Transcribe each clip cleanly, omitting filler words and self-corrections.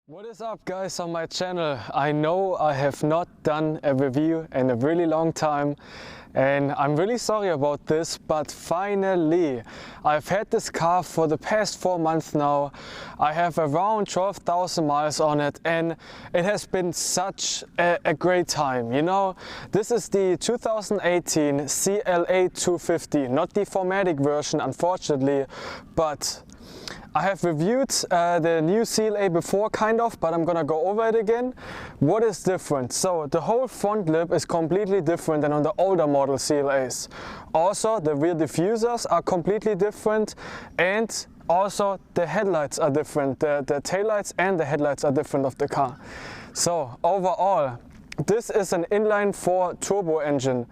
What is up guys on my channel? I know I have not done a review in a really long time and I'm really sorry about this, but finally I've had this car for the past 4 months now. I have around 12,000 miles on it and it has been such a great time. You know, this is the 2018 CLA 250, not the 4MATIC version unfortunately, but I have reviewed the new CLA before kind of, but I'm gonna go over it again. What is different? So the whole front lip is completely different than on the older model CLAs. Also the rear diffusers are completely different and also the headlights are different. The taillights and the headlights are different of the car. So overall, this is an inline-4 turbo engine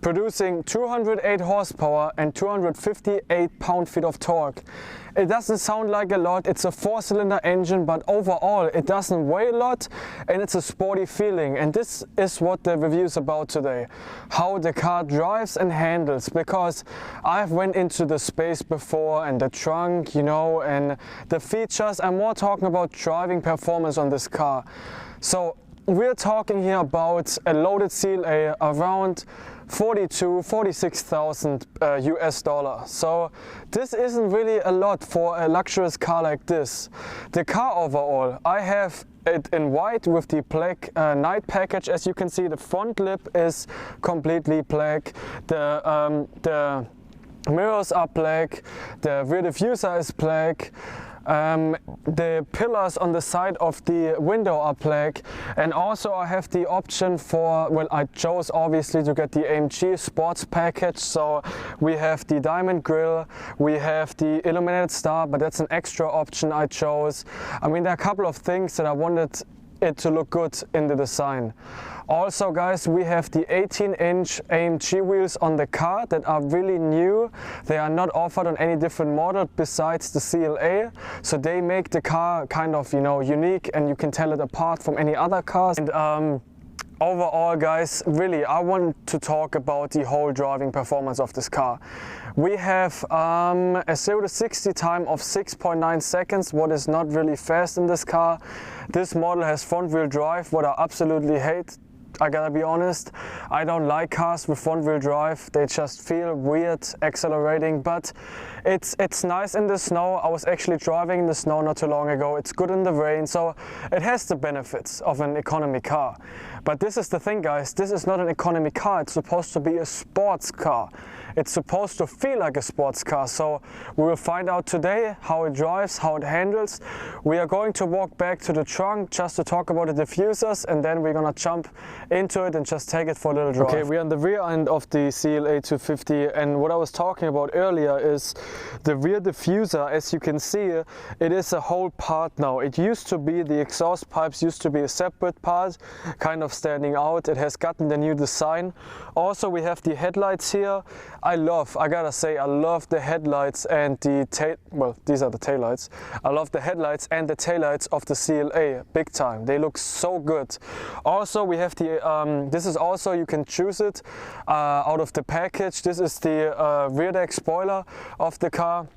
producing 208 horsepower and 258 pound-feet of torque. It doesn't sound like a lot, it's a 4-cylinder engine, but overall it doesn't weigh a lot and it's a sporty feeling. And this is what the review is about today. How the car drives and handles, because I've went into the space before and the trunk, you know, and the features. I'm more talking about driving performance on this car. So we're talking here about a loaded CLA around 46,000 US dollars. So this isn't really a lot for a luxurious car like this. The car overall, I have it in white with the black night package. As you can see, the front lip is completely black. The mirrors are black. The rear diffuser is black. The pillars on the side of the window are black, and also I have the option for, well, I chose obviously to get the AMG sports package. So we have the diamond grille, we have the illuminated star, but that's an extra option I chose. I mean, there are a couple of things that I wanted it to look good in the design. Also guys, we have the 18-inch AMG wheels on the car that are really new. They are not offered on any different model besides the CLA, so they make the car kind of, you know, unique and you can tell it apart from any other cars. And overall guys, really I want to talk about the whole driving performance of this car. We have a 0 to 60 time of 6.9 seconds, what is not really fast in this car. This model has front wheel drive, what I absolutely hate. I gotta be honest, I don't like cars with front wheel drive. They just feel weird accelerating, but it's nice in the snow. I was actually driving in the snow not too long ago. It's good in the rain, so it has the benefits of an economy car. But this is the thing guys, this is not an economy car. It's supposed to be a sports car. It's supposed to feel like a sports car. So we will find out today how it drives, how it handles. We are going to walk back to the trunk just to talk about the diffusers, and then we're gonna jump into it and just take it for a little drive. Okay, we're on the rear end of the CLA 250, and what I was talking about earlier is the rear diffuser. As you can see, it is a whole part now. It used to be, the exhaust pipes used to be a separate part, kind of standing out. It has gotten the new design. Also we have the headlights here. I gotta say, I love the headlights and the well, these are the taillights. I love the headlights and the taillights of the CLA big time. They look so good. Also we have the this is also, you can choose it out of the package. This is the rear deck spoiler of the car.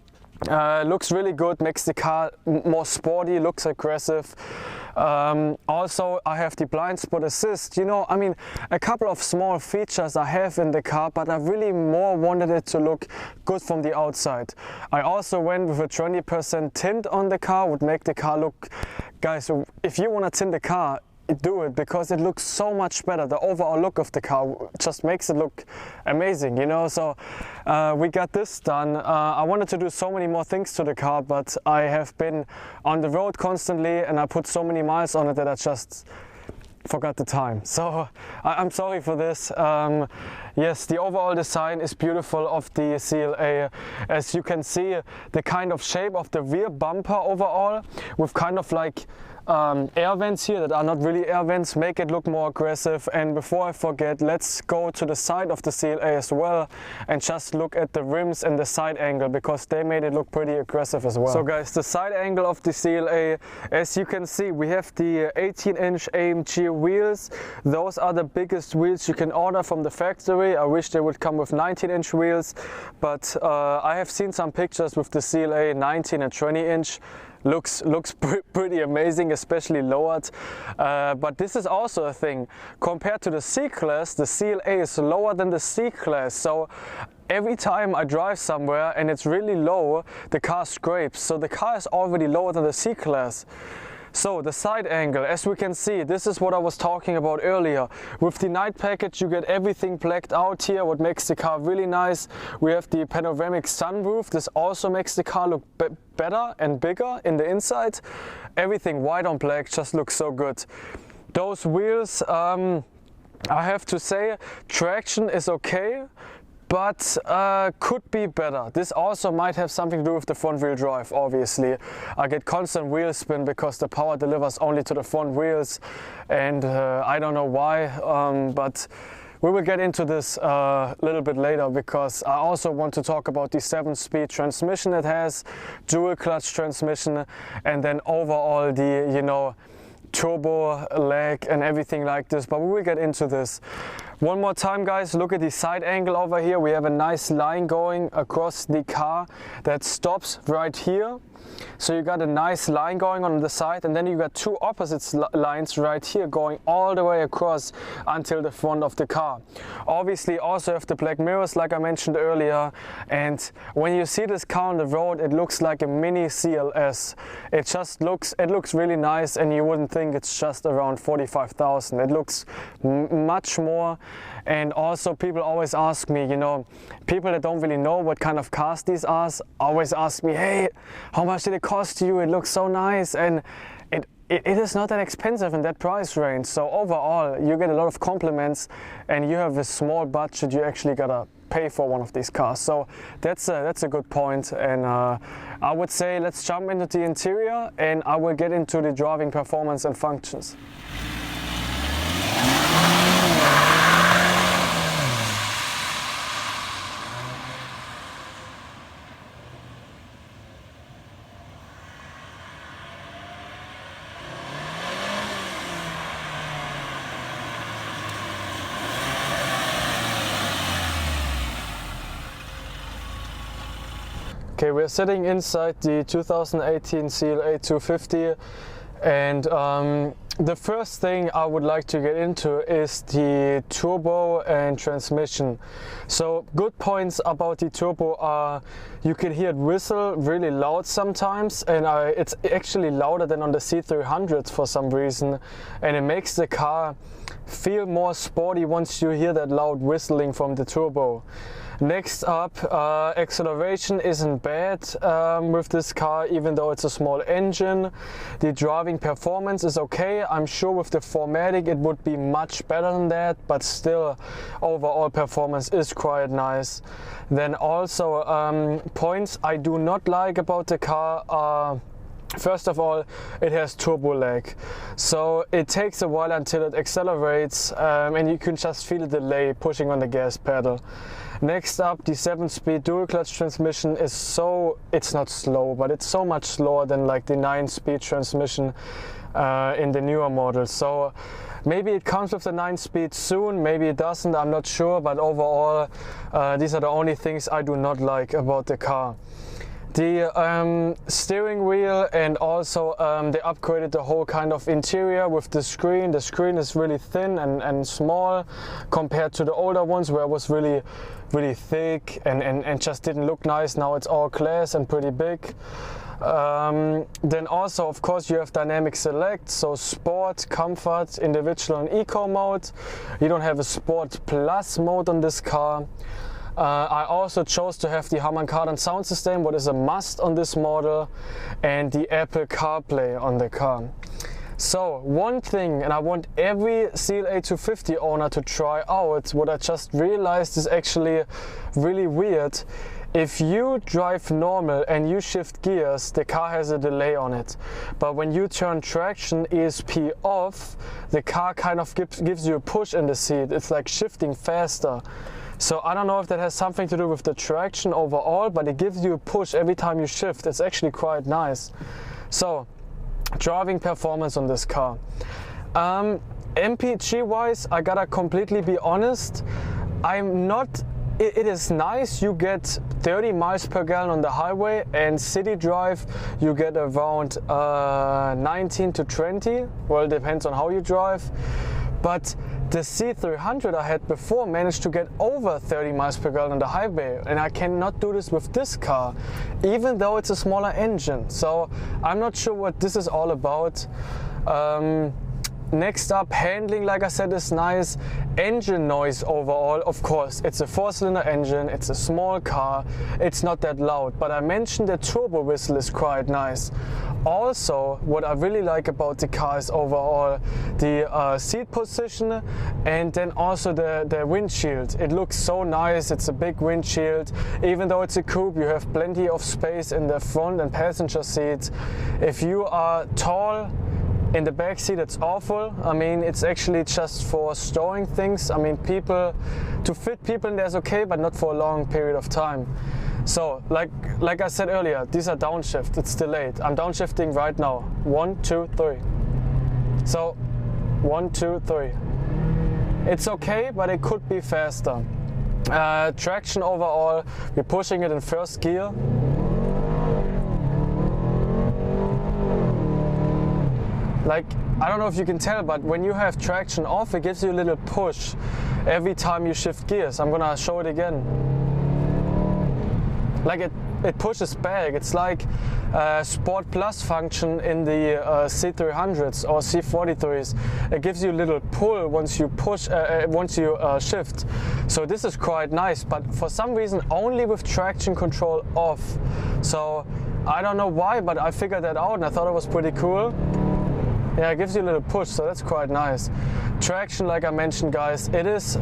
Looks really good, makes the car more sporty, looks aggressive. Also I have the blind spot assist. You know, I mean, a couple of small features I have in the car, but I really more wanted it to look good from the outside. I also went with a 20% tint on the car, would make the car look, guys, if you want to tint the car, do it, because it looks so much better. The overall look of the car just makes it look amazing, you know. So we got this done. I wanted to do so many more things to the car, but I have been on the road constantly and I put so many miles on it that I just forgot the time. So I'm sorry for this. Yes, the overall design is beautiful of the CLA. As you can see, the kind of shape of the rear bumper overall, with kind of like air vents here that are not really air vents, make it look more aggressive. And before I forget, let's go to the side of the CLA as well and just look at the rims and the side angle, because they made it look pretty aggressive as well. So guys, the side angle of the CLA, as you can see, we have the 18-inch AMG wheels. Those are the biggest wheels you can order from the factory. I wish they would come with 19-inch wheels, but I have seen some pictures with the CLA 19 and 20-inch. looks pretty amazing, especially lowered. But this is also a thing. Compared to the C-Class, the CLA is lower than the C-Class. So every time I drive somewhere and it's really low, the car scrapes. So the car is already lower than the C-Class. So the side angle, as we can see, this is what I was talking about earlier. With the night package you get everything blacked out here, what makes the car really nice. We have the panoramic sunroof, this also makes the car look better and bigger in the inside. Everything white on black just looks so good. Those wheels, I have to say, traction is okay, but could be better. This also might have something to do with the front wheel drive, obviously. I get constant wheel spin because the power delivers only to the front wheels, and I don't know why, but we will get into this a little bit later, because I also want to talk about the 7-speed transmission it has, dual clutch transmission, and then overall the, you know, turbo lag and everything like this, but we will get into this. One more time, guys, look at the side angle over here. We have a nice line going across the car that stops right here. So you got a nice line going on the side, and then you got two opposite lines right here going all the way across until the front of the car. Obviously also have the black mirrors like I mentioned earlier, and when you see this car on the road it looks like a mini CLS. It looks really nice, and you wouldn't think it's just around 45,000. It looks much more. And also people always ask me, you know, people that don't really know what kind of cars these are always ask me, hey, how much did it cost you? It looks so nice. And it is not that expensive in that price range. So overall you get a lot of compliments, and you have a small budget, you actually gotta pay for one of these cars. So that's a good point. And I would say let's jump into the interior, and I will get into the driving performance and functions. Okay, we're sitting inside the 2018 CLA 250, and the first thing I would like to get into is the turbo and transmission. So good points about the turbo are you can hear it whistle really loud sometimes, and it's actually louder than on the C300s for some reason, and it makes the car feel more sporty once you hear that loud whistling from the turbo. Next up, acceleration isn't bad with this car, even though it's a small engine. The driving performance is okay. I'm sure with the 4MATIC it would be much better than that, but still overall performance is quite nice. Then also points I do not like about the car are, first of all, it has turbo lag. So it takes a while until it accelerates, and you can just feel the delay pushing on the gas pedal. Next up, the 7-speed dual clutch transmission is it's not slow, but it's so much slower than like the 9-speed transmission in the newer models. So maybe it comes with the 9-speed soon, maybe it doesn't, I'm not sure, but overall these are the only things I do not like about the car. The steering wheel, and also they upgraded the whole kind of interior with the screen. The screen is really thin and small compared to the older ones where it was really thick and just didn't look nice. Now it's all glass and pretty big. Then also, of course, you have dynamic select, so sport, comfort, individual and eco mode. You don't have a sport plus mode on this car. I also chose to have the Harman Kardon sound system, what is a must on this model, and the Apple CarPlay on the car. So one thing, and I want every CLA 250 owner to try out, what I just realized is actually really weird. If you drive normal and you shift gears, the car has a delay on it. But when you turn traction ESP off, the car kind of gives you a push in the seat. It's like shifting faster. So I don't know if that has something to do with the traction overall, but it gives you a push every time you shift. It's actually quite nice. So driving performance on this car. MPG wise, I gotta completely be honest, I'm not it is nice. You get 30 miles per gallon on the highway, and city drive you get around 19 to 20. Well, it depends on how you drive. But the C300 I had before managed to get over 30 miles per gallon on the highway, and I cannot do this with this car, even though it's a smaller engine. So I'm not sure what this is all about. Next up, handling, like I said, is nice. Engine noise overall, of course, it's a 4-cylinder engine, it's a small car, it's not that loud, but I mentioned the turbo whistle is quite nice. Also, what I really like about the car is overall the seat position, and then also the windshield. It looks so nice, it's a big windshield. Even though it's a coupe, you have plenty of space in the front and passenger seats. If you are tall, in the back seat it's awful. I mean, it's actually just for storing things. I mean, to fit people in there is okay, but not for a long period of time. So, like I said earlier, these are downshift, it's delayed. I'm downshifting right now. 1, 2, 3. So, 1, 2, 3. It's okay, but it could be faster. Traction overall, we're pushing it in first gear. Like, I don't know if you can tell, but when you have traction off, it gives you a little push every time you shift gears. I'm gonna show it again. Like it pushes back. It's like Sport Plus function in the C300s or C43s. It gives you a little pull once you push, once you shift. So this is quite nice, but for some reason only with traction control off. So I don't know why, but I figured that out and I thought it was pretty cool. Yeah, it gives you a little push, so that's quite nice. Traction, like I mentioned, guys, it is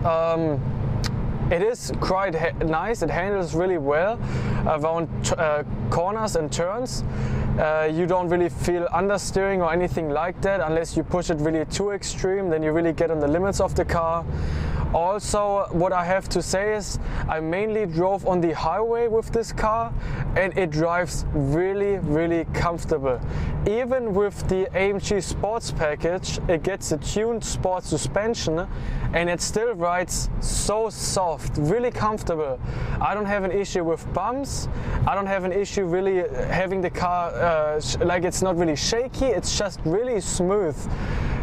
quite nice. It handles really well around corners and turns. You don't really feel understeering or anything like that unless you push it really too extreme, then you really get on the limits of the car. Also, what I have to say is I mainly drove on the highway with this car, and it drives really, really comfortable. Even with the AMG Sports package, it gets a tuned sports suspension, and it still rides so soft, really comfortable. I don't have an issue with bumps. I don't have an issue really having the car like it's not really shaky, it's just really smooth.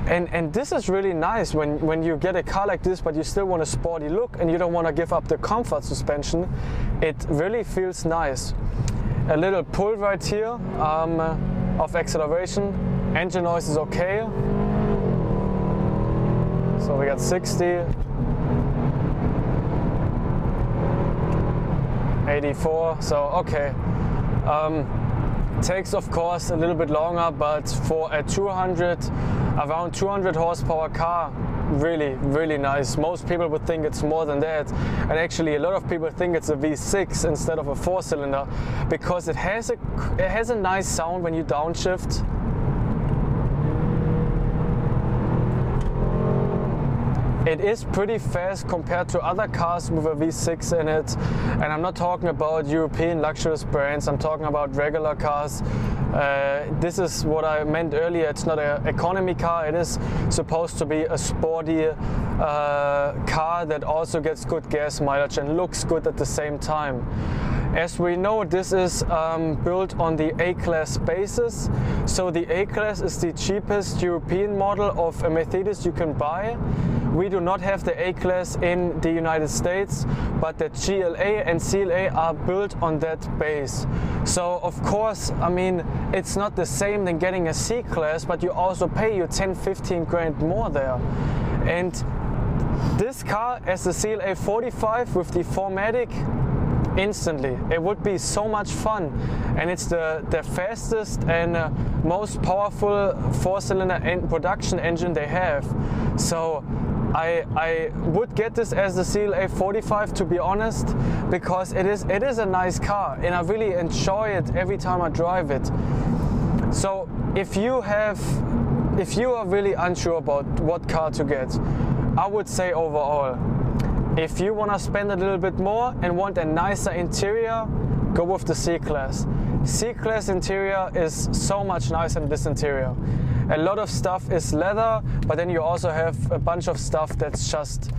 And this is really nice when you get a car like this, but you still want a sporty look and you don't want to give up the comfort suspension. It really feels nice. A little pull right here of acceleration. Engine noise is okay. So we got 60, 84, so okay. Takes of course a little bit longer, but for a around 200 horsepower car, really, really nice. Most people would think it's more than that, and actually a lot of people think it's a V6 instead of a 4-cylinder, because it has a nice sound when you downshift. It is pretty fast compared to other cars with a V6 in it, and I'm not talking about European luxurious brands, I'm talking about regular cars. This is what I meant earlier, it's not an economy car, it is supposed to be a sporty car that also gets good gas mileage and looks good at the same time. As we know, this is built on the A-Class basis. So the A-Class is the cheapest European model of a Mercedes you can buy. We do not have the A-Class in the United States, but the GLA and CLA are built on that base. So of course, I mean, it's not the same than getting a C-Class, but you also pay you 10-15 grand more there. And this car, as the CLA 45 with the 4MATIC, instantly, it would be so much fun, and it's the fastest and most powerful 4-cylinder production engine they have. So I would get this as the CLA 45, to be honest, because it is a nice car and I really enjoy it every time I drive it. So if you are really unsure about what car to get, I would say overall, if you want to spend a little bit more and want a nicer interior, go with the C-Class. C-Class interior is so much nicer than this interior. A lot of stuff is leather, but then you also have a bunch of stuff that's just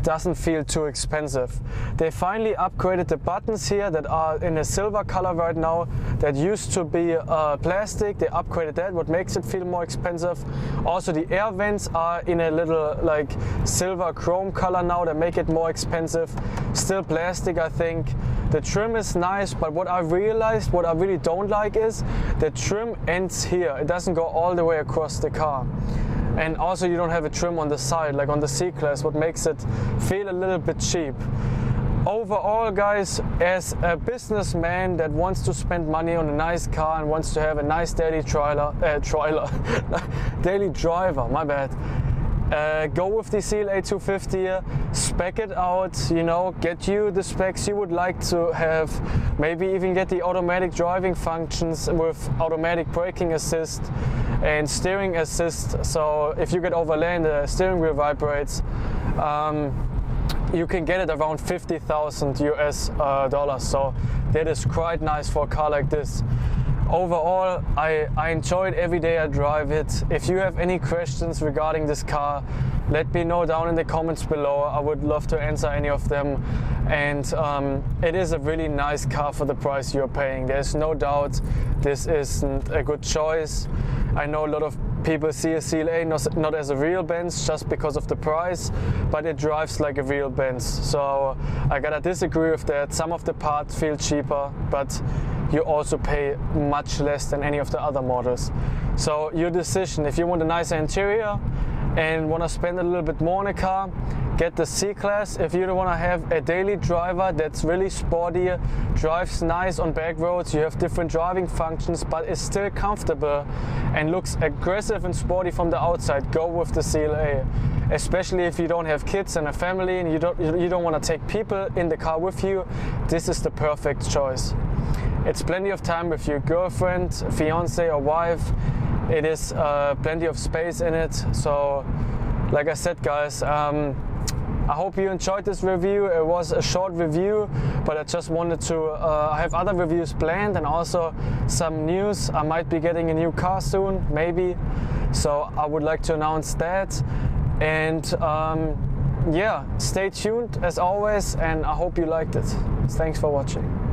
doesn't feel too expensive. They finally upgraded the buttons here that are in a silver color right now. That used to be plastic. They upgraded that, what makes it feel more expensive. Also the air vents are in a little like silver chrome color now that make it more expensive. Still plastic, I think. The trim is nice, but what I realized, what I really don't like is the trim ends here. It doesn't go all the way across the car. And also you don't have a trim on the side like on the C-Class, what makes it feel a little bit cheap. Overall, guys, as a businessman that wants to spend money on a nice car and wants to have a nice daily daily driver, my bad. Go with the CLA 250, spec it out, you know, get you the specs you would like to have, maybe even get the automatic driving functions with automatic braking assist and steering assist, so if you get overland, the steering wheel vibrates. You can get it around 50,000 US dollars, so that is quite nice for a car like this. Overall, I enjoy it every day I drive it. If you have any questions regarding this car, let me know down in the comments below. I would love to answer any of them. And it is a really nice car for the price you're paying. There's no doubt this isn't a good choice. I know a lot of people see a CLA not as a real Benz just because of the price, but it drives like a real Benz. So I gotta disagree with that. Some of the parts feel cheaper, but you also pay much less than any of the other models. So your decision, if you want a nicer interior and want to spend a little bit more on a car, get the C-Class. If you want to have a daily driver that's really sporty, drives nice on back roads, you have different driving functions, but is still comfortable and looks aggressive and sporty from the outside, go with the CLA. Especially if you don't have kids and a family and you don't want to take people in the car with you, this is the perfect choice. It's plenty of time with your girlfriend, fiance or wife. It is plenty of space in it. So like I said, guys, I hope you enjoyed this review. It was a short review, but I just wanted to, I have other reviews planned and also some news. I might be getting a new car soon, maybe. So I would like to announce that. And yeah, stay tuned as always, and I hope you liked it. Thanks for watching.